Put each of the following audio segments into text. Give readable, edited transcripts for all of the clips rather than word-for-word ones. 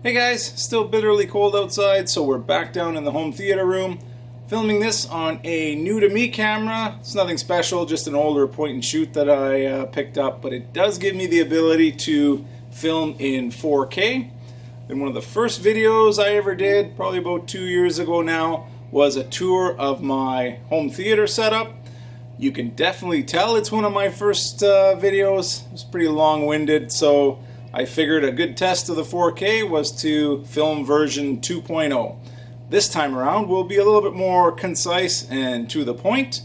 Hey guys, still bitterly cold outside, so we're back down in the home theater room, filming this on a new to me camera. It's nothing special, just an older point and shoot that I picked up, but it does give me the ability to film in 4K. And one of the first videos I ever did, probably about 2 years ago now, was a tour of my home theater setup. You can definitely tell it's one of my first videos. It was pretty long-winded, so I figured a good test of the 4K was to film version 2.0. This time around will be a little bit more concise and to the point.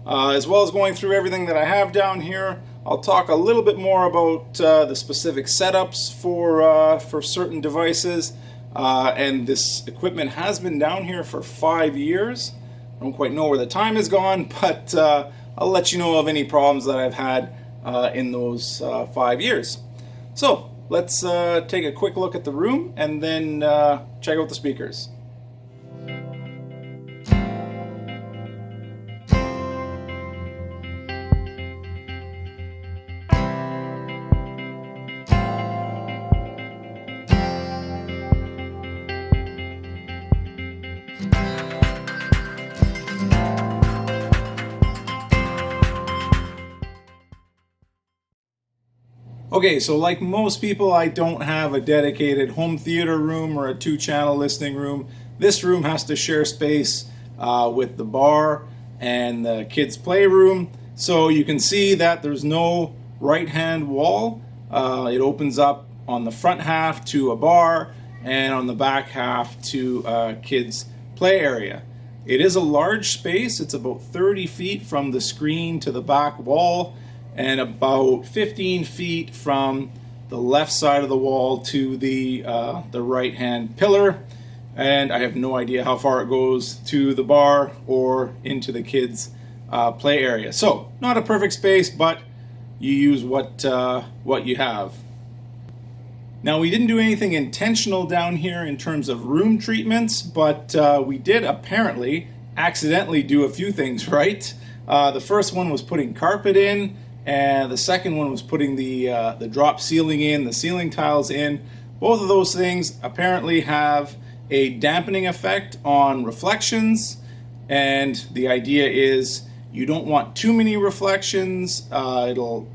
As well as going through everything that I have down here, I'll talk a little bit more about the specific setups for certain devices. And this equipment has been down here for 5 years. I don't quite know where the time has gone, but I'll let you know of any problems that I've had in those 5 years. So let's take a quick look at the room and then check out the speakers. Okay, so like most people, I don't have a dedicated home theater room or a 2-channel listening room. This room has to share space with the bar and the kids' playroom. So you can see that there's no right-hand wall. It opens up on the front half to a bar and on the back half to a kids' play area. It is a large space. It's about 30 feet from the screen to the back wall, and about 15 feet from the left side of the wall to the right-hand pillar. And I have no idea how far it goes to the bar or into the kids' play area. So, not a perfect space, but you use what you have. Now, we didn't do anything intentional down here in terms of room treatments, but we did apparently accidentally do a few things right. The first one was putting carpet in, and the second one was putting the drop ceiling in, the ceiling tiles in. Both of those things apparently have a dampening effect on reflections, and the idea is you don't want too many reflections. It'll,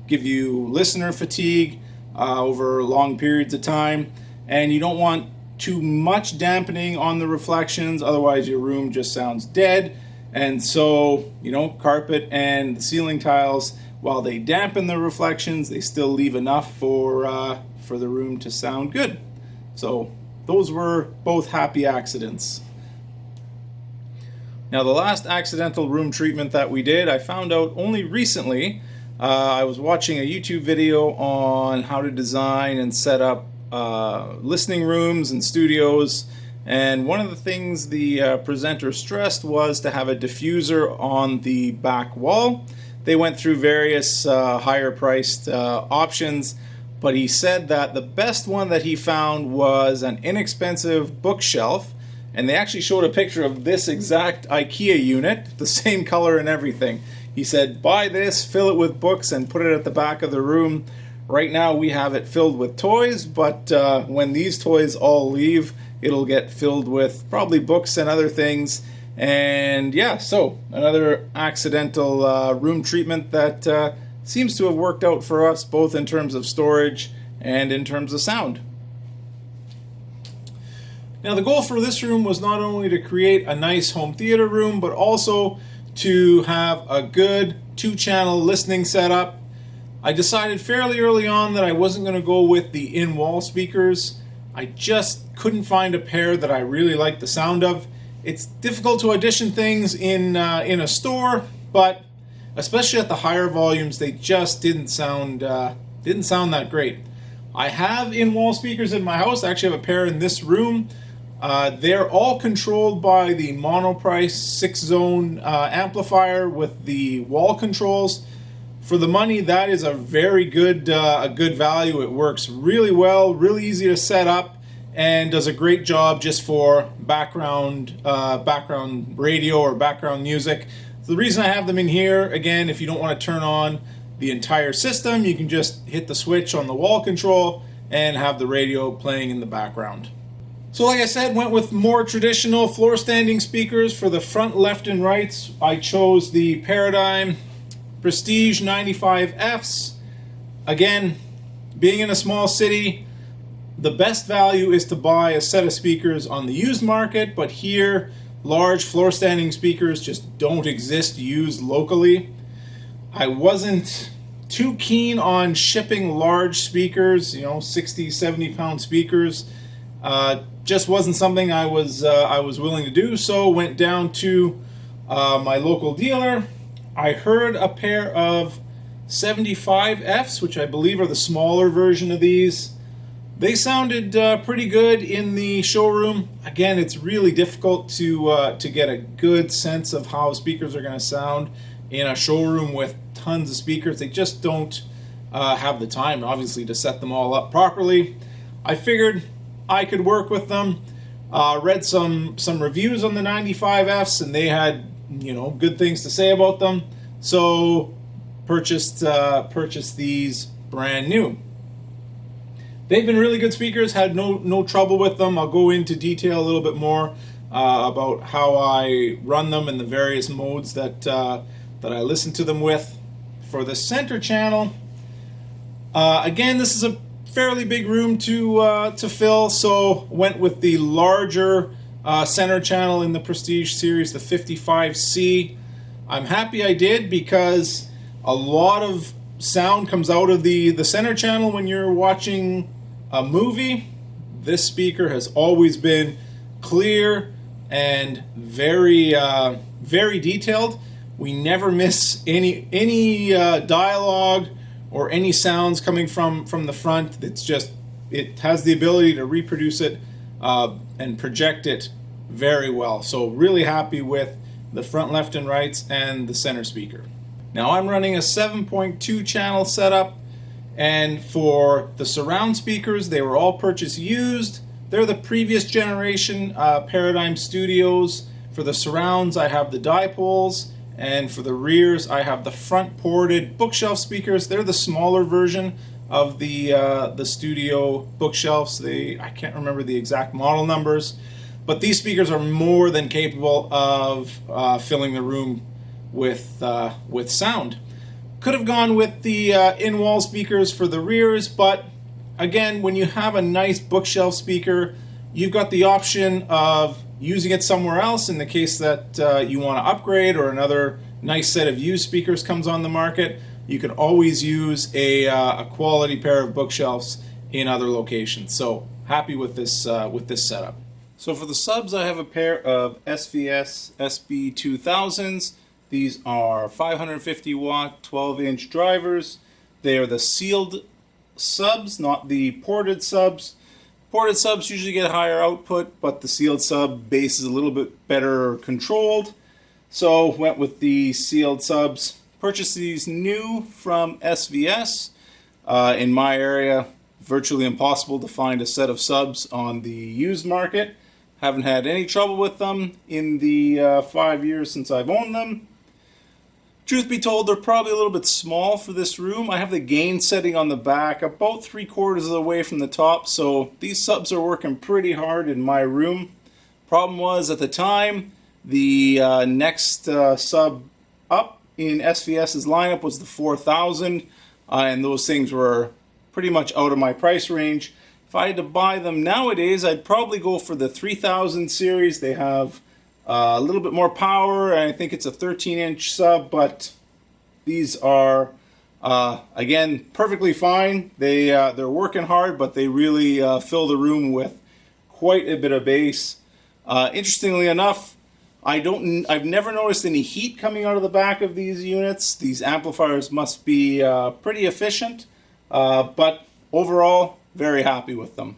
give you listener fatigue over long periods of time, and you don't want too much dampening on the reflections, otherwise your room just sounds dead. And so, carpet and the ceiling tiles, while they dampen the reflections, they still leave enough for the room to sound good. So those were both happy accidents. Now, the last accidental room treatment that we did, I found out only recently. I was watching a YouTube video on how to design and set up listening rooms and studios. And one of the things the presenter stressed was to have a diffuser on the back wall. They went through various higher priced options, but he said that the best one that he found was an inexpensive bookshelf. And they actually showed a picture of this exact IKEA unit, the same color and everything. He said, buy this, fill it with books, and put it at the back of the room. Right now we have it filled with toys, but when these toys all leave, it'll get filled with probably books and other things. And yeah, so another accidental room treatment that seems to have worked out for us, both in terms of storage and in terms of sound. Now, the goal for this room was not only to create a nice home theater room, but also to have a good 2-channel listening setup. I decided fairly early on that I wasn't going to go with the in-wall speakers. I just couldn't find a pair that I really liked the sound of. It's difficult to audition things in a store, but especially at the higher volumes, they just didn't sound that great. I have in-wall speakers in my house. I actually have a pair in this room. They're all controlled by the Monoprice 6-zone amplifier with the wall controls. For the money, that is a very good value. It works really well, really easy to set up, and does a great job just for background radio or background music. So the reason I have them in here, again, if you don't want to turn on the entire system, you can just hit the switch on the wall control and have the radio playing in the background. So like I said, went with more traditional floor standing speakers. For the front left and rights, I chose the Paradigm Prestige 95Fs. Again, being in a small city, the best value is to buy a set of speakers on the used market, but here, large floor standing speakers just don't exist used locally. I wasn't too keen on shipping large speakers, 60, 70 pound speakers. Just wasn't something I was willing to do, so went down to my local dealer. I heard a pair of 75Fs, which I believe are the smaller version of these. They sounded pretty good in the showroom. Again, it's really difficult to get a good sense of how speakers are going to sound in a showroom with tons of speakers. They just don't have the time, obviously, to set them all up properly. I figured I could work with them. Read some reviews on the 95Fs, and they had good things to say about them. So purchased these brand new. They've been really good speakers. Had no trouble with them. I'll go into detail a little bit more about how I run them and the various modes that I listen to them with. For the center channel, again, this is a fairly big room to fill, so went with the larger center channel in the Prestige series, the 55C. I'm happy I did, because a lot of sound comes out of the center channel when you're watching a movie. This speaker has always been clear and very detailed. We never miss any dialogue or any sounds coming from the front. It has the ability to reproduce it and project it very well. So really happy with the front left and rights and the center speaker. Now I'm running a 7.2 channel setup, and for the surround speakers, they were all purchased used. They're the previous generation Paradigm Studios. For the surrounds, I have the Dipoles, and for the rears, I have the front ported bookshelf speakers. They're the smaller version of the studio bookshelves. I can't remember the exact model numbers, but these speakers are more than capable of filling the room with sound. Could have gone with the in-wall speakers for the rears, but again, when you have a nice bookshelf speaker, you've got the option of using it somewhere else in the case that you want to upgrade or another nice set of used speakers comes on the market. You can always use a quality pair of bookshelves in other locations. So happy with this setup. So for the subs, I have a pair of SVS SB2000s. These are 550 watt 12-inch drivers. They are the sealed subs, not the ported subs. Ported subs usually get higher output, but the sealed sub base is a little bit better controlled. So went with the sealed subs. Purchased these new from SVS. In my area, virtually impossible to find a set of subs on the used market. Haven't had any trouble with them in the 5 years since I've owned them. Truth be told, they're probably a little bit small for this room. I have the gain setting on the back about 3/4 of the way from the top, so these subs are working pretty hard in my room. Problem was, at the time, the next sub up in SVS's lineup was the 4000, and those things were pretty much out of my price range. If I had to buy them nowadays, I'd probably go for the 3000 series. They have a little bit more power, and I think it's a 13-inch sub, but these are, again, perfectly fine. They're working hard, but they really fill the room with quite a bit of bass. Interestingly enough, I've never noticed any heat coming out of the back of these units. These amplifiers must be pretty efficient, but overall, very happy with them.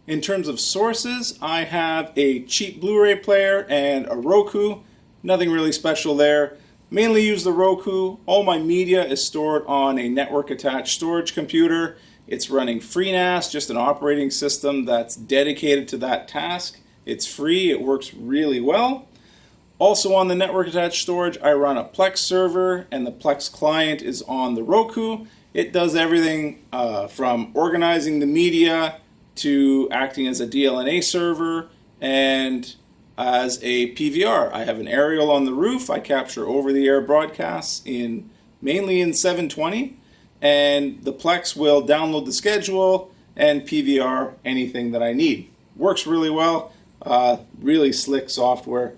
In terms of sources, I have a cheap Blu-ray player and a Roku. Nothing really special there. Mainly use the Roku. All my media is stored on a network-attached storage computer. It's running FreeNAS, just an operating system that's dedicated to that task. It's free, it works really well. Also on the network-attached storage, I run a Plex server, and the Plex client is on the Roku. It does everything from organizing the media to acting as a DLNA server and as a PVR. I have an aerial on the roof. I capture over-the-air broadcasts mainly in 720, and the Plex will download the schedule and PVR anything that I need. Works really well. Really slick software.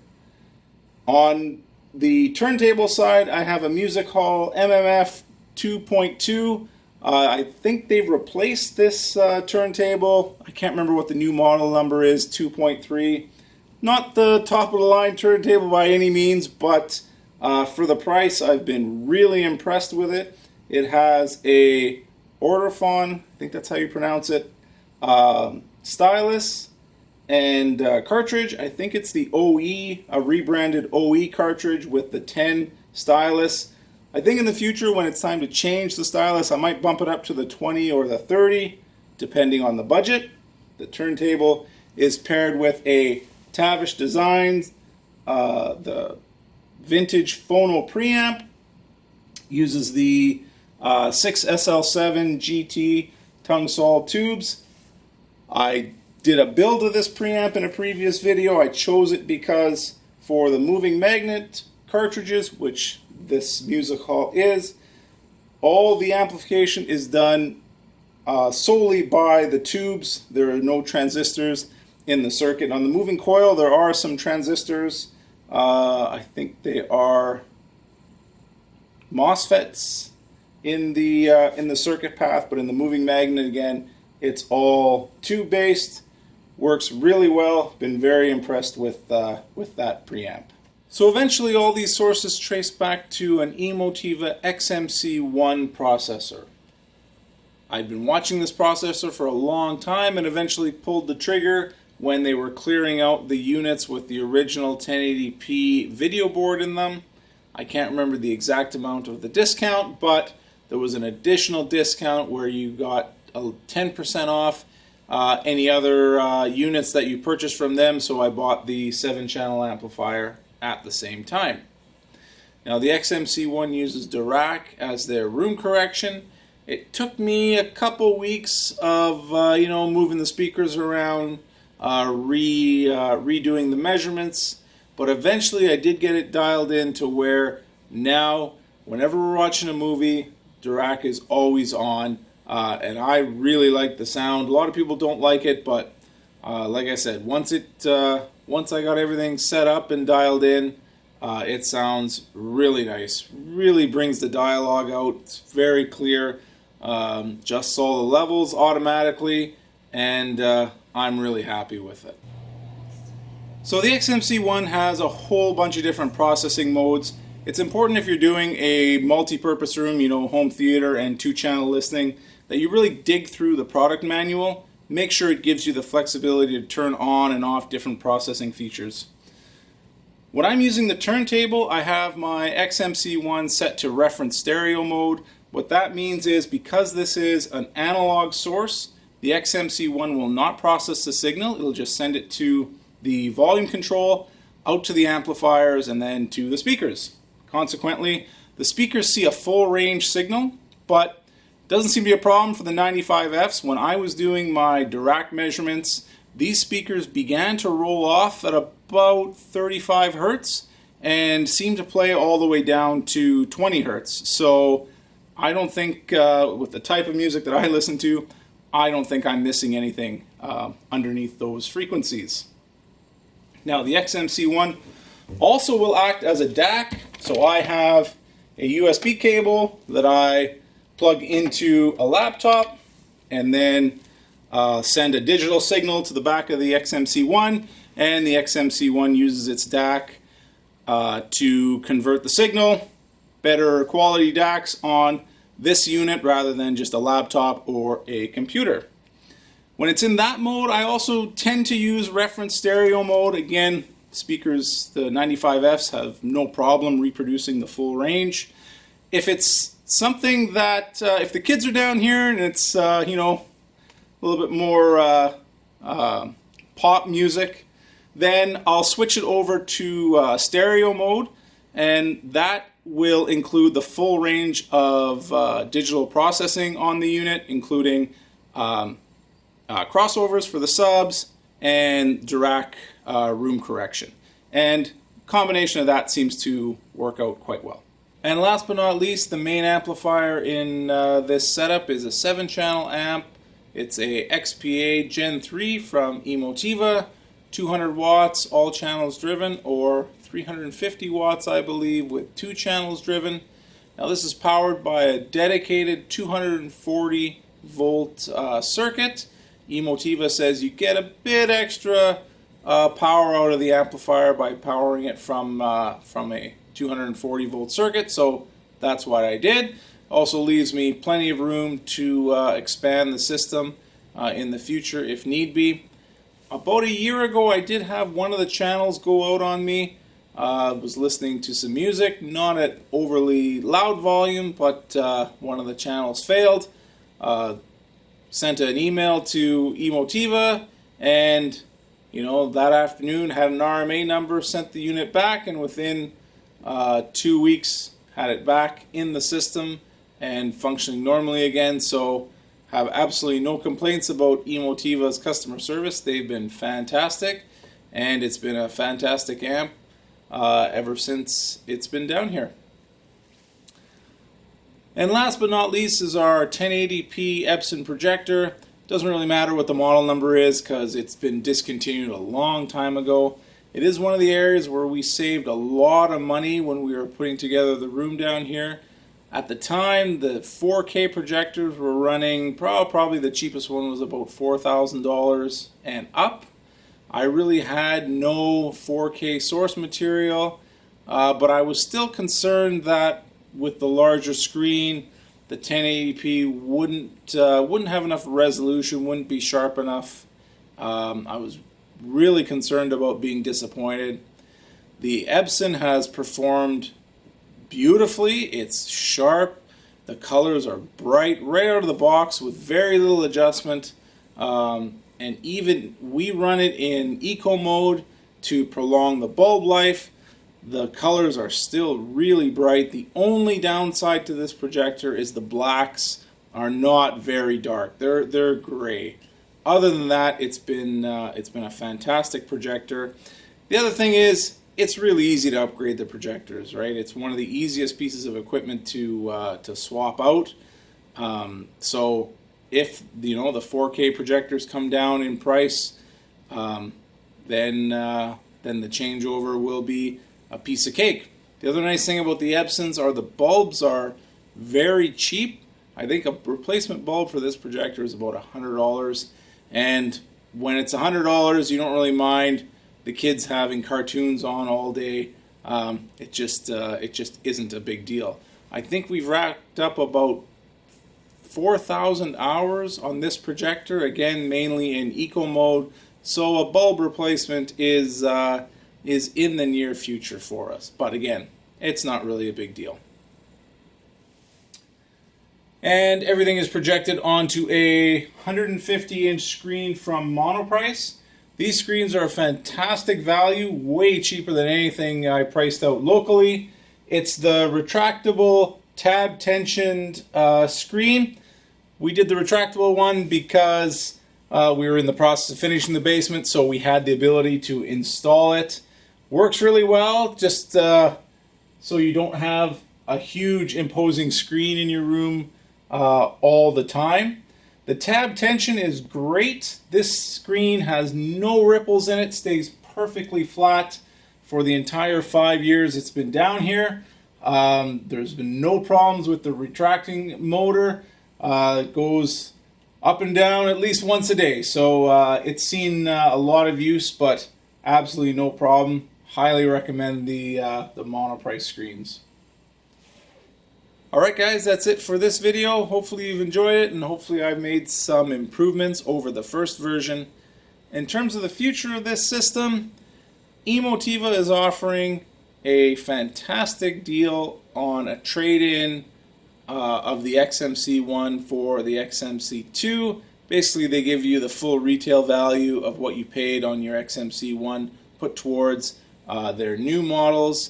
On the turntable side, I have a Music Hall MMF 2.2. I think they've replaced this turntable. I can't remember what the new model number is, 2.3. Not the top of the line turntable by any means, but for the price, I've been really impressed with it. It has a Ortophon, I think that's how you pronounce it, stylus and cartridge. I think it's the OE, a rebranded OE cartridge with the 10 stylus. I think in the future, when it's time to change the stylus, I might bump it up to the 20 or the 30, depending on the budget. The turntable is paired with a Tavish Designs, the vintage Phono preamp, uses the 6SL7 GT tongue saw tubes. I did a build of this preamp in a previous video. I chose it because for the moving magnet cartridges, which this Music Hall is, all the amplification is done solely by the tubes. There are no transistors in the circuit. On the moving coil, there are some transistors. I think they are MOSFETs in the circuit path, but in the moving magnet, again, it's all tube based. Works really well. Been very impressed with that preamp. So eventually all these sources trace back to an Emotiva XMC1 processor. I'd been watching this processor for a long time and eventually pulled the trigger when they were clearing out the units with the original 1080p video board in them. I can't remember the exact amount of the discount, but there was an additional discount where you got 10% off any other units that you purchased from them, so I bought the 7-channel amplifier at the same time. Now the XMC1 uses Dirac as their room correction. It took me a couple weeks of moving the speakers around, redoing the measurements, but eventually I did get it dialed in to where now whenever we're watching a movie, Dirac is always on, and I really like the sound. A lot of people don't like it, but like I said, once I got everything set up and dialed in, it sounds really nice. Really brings the dialogue out. It's very clear. Just saw the levels automatically, and I'm really happy with it. So the XMC1 has a whole bunch of different processing modes. It's important if you're doing a multi-purpose room, home theater and 2-channel listening, that you really dig through the product manual. Make sure it gives you the flexibility to turn on and off different processing features. When I'm using the turntable, I have my XMC1 set to reference stereo mode. What that means is because this is an analog source, the XMC1 will not process the signal. It'll just send it to the volume control, out to the amplifiers, and then to the speakers. Consequently, the speakers see a full range signal, but doesn't seem to be a problem for the 95Fs. When I was doing my Dirac measurements, these speakers began to roll off at about 35 Hertz and seemed to play all the way down to 20 Hertz. So I don't think, with the type of music that I listen to, I don't think I'm missing anything underneath those frequencies. Now the XMC1 also will act as a DAC, so I have a USB cable that I plug into a laptop and then send a digital signal to the back of the XMC1, and the XMC1 uses its DAC to convert the signal. Better quality DACs on this unit rather than just a laptop or a computer. When it's in that mode, I also tend to use reference stereo mode. Again, speakers, the 95Fs have no problem reproducing the full range. If it's something that, if the kids are down here and it's, a little bit more pop music, then I'll switch it over to stereo mode. and that will include the full range of digital processing on the unit, including crossovers for the subs and Dirac room correction. And combination of that seems to work out quite well. And last but not least, the main amplifier in this setup is a 7-channel amp. It's a XPA Gen 3 from Emotiva, 200 watts, all channels driven, or 350 watts, I believe, with 2 channels driven. Now this is powered by a dedicated 240 volt circuit. Emotiva says you get a bit extra power out of the amplifier by powering it from a 240 volt circuit, so that's what I did. Also leaves me plenty of room to expand the system in the future if need be. About a year ago, I did have one of the channels go out on me. I was listening to some music, not at overly loud volume, but one of the channels failed. Sent an email to Emotiva, and that afternoon had an RMA number, sent the unit back, and within 2 weeks had it back in the system and functioning normally again. So have absolutely no complaints about Emotiva's customer service. They've been fantastic, and it's been a fantastic amp ever since it's been down here. And last but not least is our 1080p Epson projector. Doesn't really matter what the model number is because it's been discontinued a long time ago. It is one of the areas where we saved a lot of money when we were putting together the room down here. At the time, the 4K projectors were running, probably the cheapest one was about $4,000 and up. I really had no 4K source material, but I was still concerned that with the larger screen, the 1080p wouldn't have enough resolution, wouldn't be sharp enough. I was really concerned about being disappointed. The Epson has performed beautifully. It's sharp. The colors are bright right out of the box with very little adjustment. And even we run it in eco mode to prolong the bulb life. The colors are still really bright. The only downside to this projector is the blacks are not very dark. They're gray. Other than that, it's been a fantastic projector. The other thing is, it's really easy to upgrade the projectors, right? It's one of the easiest pieces of equipment to swap out. So if the 4K projectors come down in price, then the changeover will be a piece of cake. The other nice thing about the Epsons are the bulbs are very cheap. I think a replacement bulb for this projector is about $100, and when it's $100, you don't really mind the kids having cartoons on all day. It just isn't a big deal. I think we've racked up about 4,000 hours on this projector, again mainly in eco mode, so a bulb replacement is in the near future for us. But again, it's not really a big deal. And everything is projected onto a 150-inch screen from Monoprice. These screens are a fantastic value, way cheaper than anything I priced out locally. It's the retractable tab tensioned screen. We did the retractable one because we were in the process of finishing the basement, so we had the ability to install it. Works really well, just so you don't have a huge imposing screen in your room all the time. The tab tension is great. This screen has no ripples in it, stays perfectly flat for the entire 5 years it's been down here. There's been no problems with the retracting motor. It goes up and down at least once a day, so it's seen a lot of use, but absolutely no problem. Highly recommend the Monoprice screens. Alright guys, that's it for this video. Hopefully you've enjoyed it, and hopefully I've made some improvements over the first version. In terms of the future of this system, Emotiva is offering a fantastic deal on a trade-in of the XMC1 for the XMC2. Basically they give you the full retail value of what you paid on your XMC1 put towards their new models.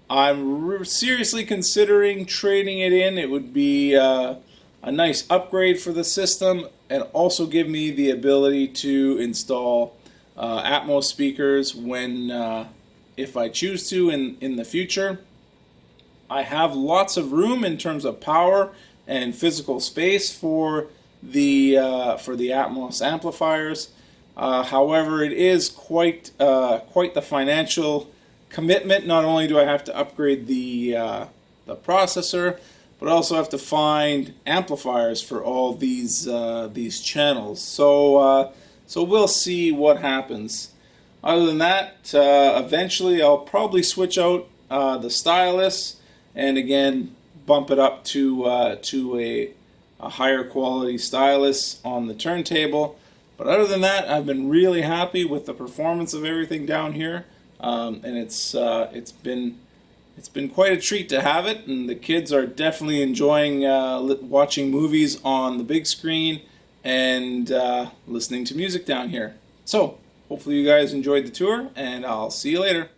I'm seriously considering trading it in. It would be a nice upgrade for the system and also give me the ability to install Atmos speakers when, if I choose to in the future. I have lots of room in terms of power and physical space for the Atmos amplifiers. However, it is quite the financial commitment. Not only do I have to upgrade the processor, but I also have to find amplifiers for all these channels. So we'll see what happens. Other than that, eventually I'll probably switch out the stylus and again bump it up to a higher quality stylus on the turntable. But other than that, I've been really happy with the performance of everything down here, and it's been quite a treat to have it. And the kids are definitely enjoying watching movies on the big screen and listening to music down here. So hopefully you guys enjoyed the tour, and I'll see you later.